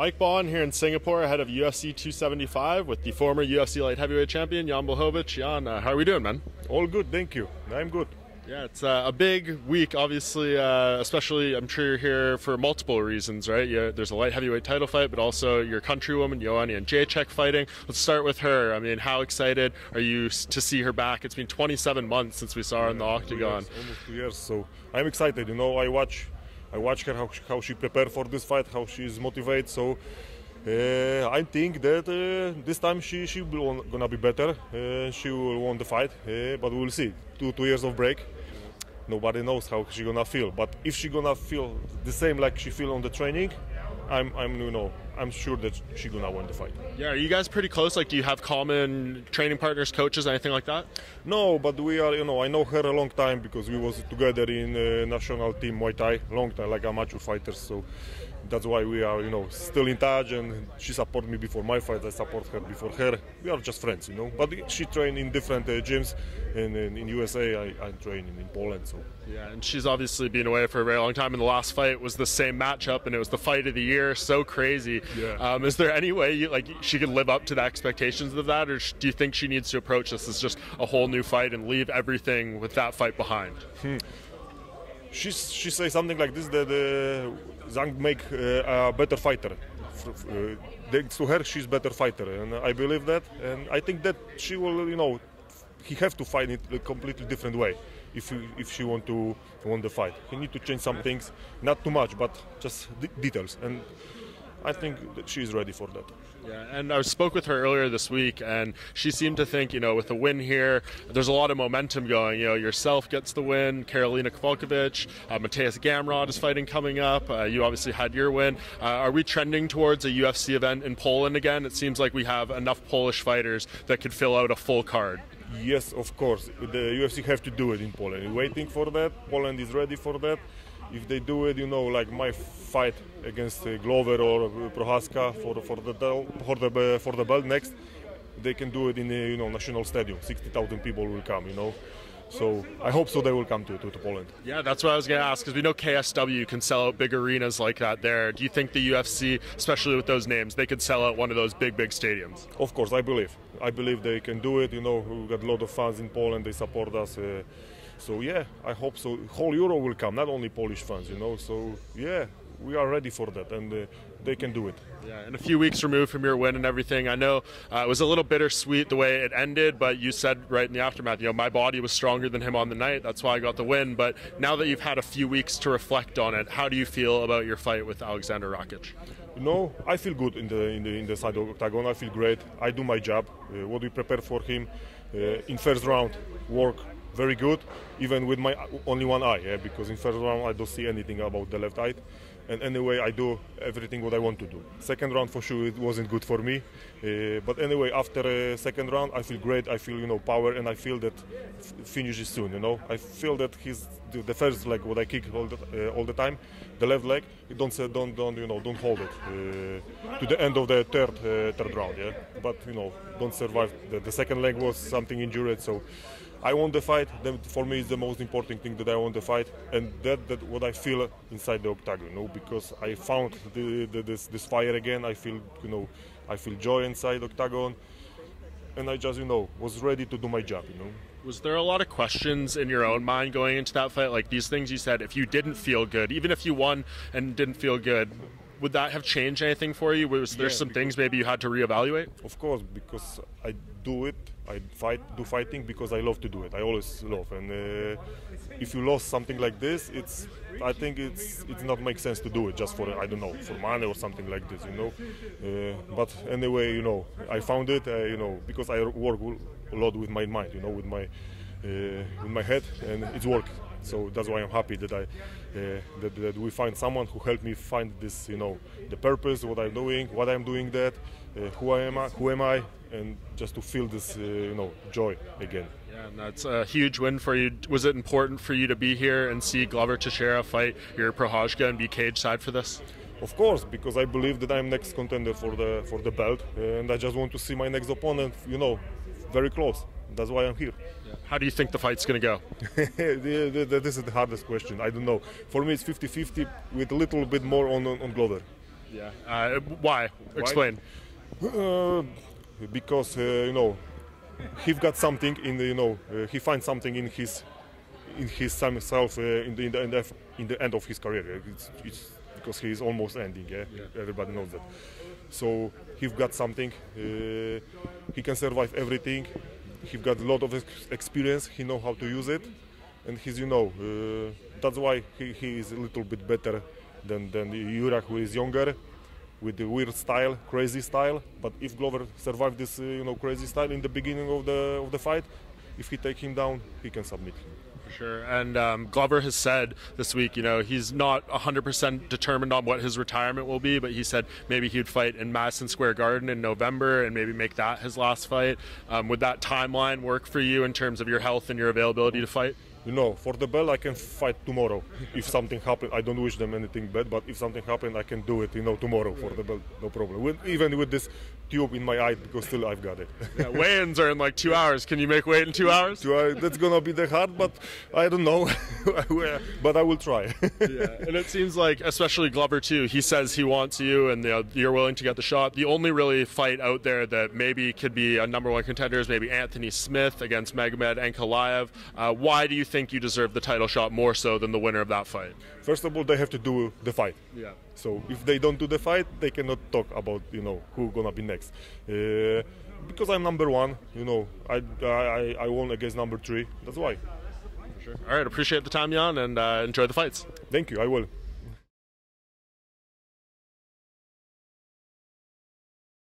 Mike Bohn here in Singapore ahead of UFC 275 with the former UFC light heavyweight champion, Jan Blachowicz. Jan, how are we doing, man? All good, thank you. I'm good. Yeah, it's a big week, obviously, especially I'm sure you're here for multiple reasons, right? There's a light heavyweight title fight, but also your countrywoman, Joanna and Jacek fighting. Let's start with her. I mean, how excited are you to see her back? It's been 27 months since we saw her in the octagon. Almost 2 years, so I'm excited. You know, I watch her, how she prepared for this fight, how she is motivated. So I think that this time she will gonna be better. She will win the fight, but we'll see. 2 years of break. Nobody knows how she gonna feel. But if she gonna feel the same like she feel on the training, I'm sure that she gonna win the fight. Yeah, are you guys pretty close? Like, do you have common training partners, coaches, anything like that? No, but we are, I know her a long time because we was together in national team Muay Thai, long time, like amateur fighters. So that's why we are, still in touch, and she supported me before my fight, I support her before her. We are just friends, But she trained in different gyms, and in USA I train in Poland. So yeah, and she's obviously been away for a very long time, and the last fight was the same matchup, and it was the fight of the year. So crazy. Yeah. Is there any way she could live up to the expectations of that, or do you think she needs to approach this as just a whole new fight and leave everything with that fight behind? She says something like this, that Zhang make a better fighter. Thanks to her, she's better fighter, and I believe that. And I think that she will, he have to fight it a completely different way if she want to win the fight. He need to change some things, not too much, but just details. And I think that she is ready for that. Yeah, and I spoke with her earlier this week, and she seemed to think, with the win here, there's a lot of momentum going. Yourself gets the win, Karolina Kowalkiewicz, Mateusz Gamrot is fighting coming up. You obviously had your win. Are we trending towards a UFC event in Poland again? It seems like we have enough Polish fighters that could fill out a full card. Yes, of course. The UFC have to do it in Poland. We're waiting for that. Poland is ready for that. If they do it, like my fight against Glover or Prochazka for the belt next, they can do it in the national stadium. 60,000 people will come. So I hope so they will come to Poland. Yeah, that's what I was going to ask, because we know KSW can sell out big arenas like that there. Do you think the UFC, especially with those names, they could sell out one of those big stadiums? Of course, I believe. I believe they can do it. We've got a lot of fans in Poland. They support us. So yeah, I hope so. Whole Europe will come, not only Polish fans. So yeah, we are ready for that, and they can do it. Yeah, and a few weeks removed from your win and everything, I know it was a little bittersweet the way it ended, but you said right in the aftermath, my body was stronger than him on the night, that's why I got the win. But now that you've had a few weeks to reflect on it, how do you feel about your fight with Alexander Rakic? I feel good in the side of octagon. I feel great. I do my job. What we prepare for him in first round work very good, even with my only one eye, because in first round I don't see anything about the left eye, and anyway I do everything what I want to do. Second round for sure it wasn't good for me, but anyway after second round I feel great. I feel power, and I feel that finish is soon. I feel that the first leg what I kick all the time, the left leg, don't hold it to the end of the third round, but don't survive. The second leg was something injured, so I won the fight. For me, it's the most important thing that I won the fight, and that what I feel inside the octagon. Because I found this fire again. I feel I feel joy inside the octagon, and I just was ready to do my job. Was there a lot of questions in your own mind going into that fight? Like these things you said, if you didn't feel good, even if you won and didn't feel good, would that have changed anything for you? Was there some things maybe you had to reevaluate? Of course, because I do it. I do fighting because I love to do it. I always love, and if you lost something like this, I think it's not make sense to do it just for for money or something like this, But anyway, I found it, because I work a lot with my mind, with my head, and it's working. So that's why I'm happy that that we find someone who helped me find this, the purpose, what I'm doing that, who am I, and just to feel this, joy again. Yeah, and that's a huge win for you. Was it important for you to be here and see Glover Teixeira fight Jiri Prochazka and be cage side for this? Of course, because I believe that I'm next contender for the belt, and I just want to see my next opponent, very close. That's why I'm here. Yeah. How do you think the fight's going to go? This is the hardest question. I don't know. For me, it's 50-50 with a little bit more on Glover. Yeah. Why? Explain. Because you know, he got something in the, you know, he finds something in his himself in the end of his career. It's because he is almost ending. Yeah? Everybody knows that. So he got something. He can survive everything. He got a lot of experience. He know how to use it, and he's, you know, that's why he is a little bit better than Juraj, who is younger, with the weird style, crazy style. But if Glover survived this, you know, crazy style in the beginning of the fight, if he take him down, he can submit him. For sure. And Glover has said this week, you know, he's not 100% determined on what his retirement will be, but he said maybe he'd fight in Madison Square Garden in November and maybe make that his last fight. Would that timeline work for you in terms of your health and your availability to fight? You know, for the belt I can fight tomorrow. If something happens, I don't wish them anything bad, but if something happens, I can do it, you know, tomorrow for the belt, no problem. Even with this tube in my eye, because still I've got it. Yeah, weigh-ins are in like 2 hours. Can you make weight in 2 hours? That's gonna be the hard, but I don't know. But I will try. Yeah, and it seems like, especially Glover too, he says he wants you, and you know, you're willing to get the shot. The only really fight out there that maybe could be a #1 contender is maybe Anthony Smith against Magomed Ankalaev. Why do you think you deserve the title shot more so than the winner of that fight? First of all, they have to do the fight. Yeah. So if they don't do the fight, they cannot talk about, you know, who's gonna be next. Because I'm #1, you know, I won against #3. That's why. For sure. All right, appreciate the time, Jan, and enjoy the fights. Thank you. I will.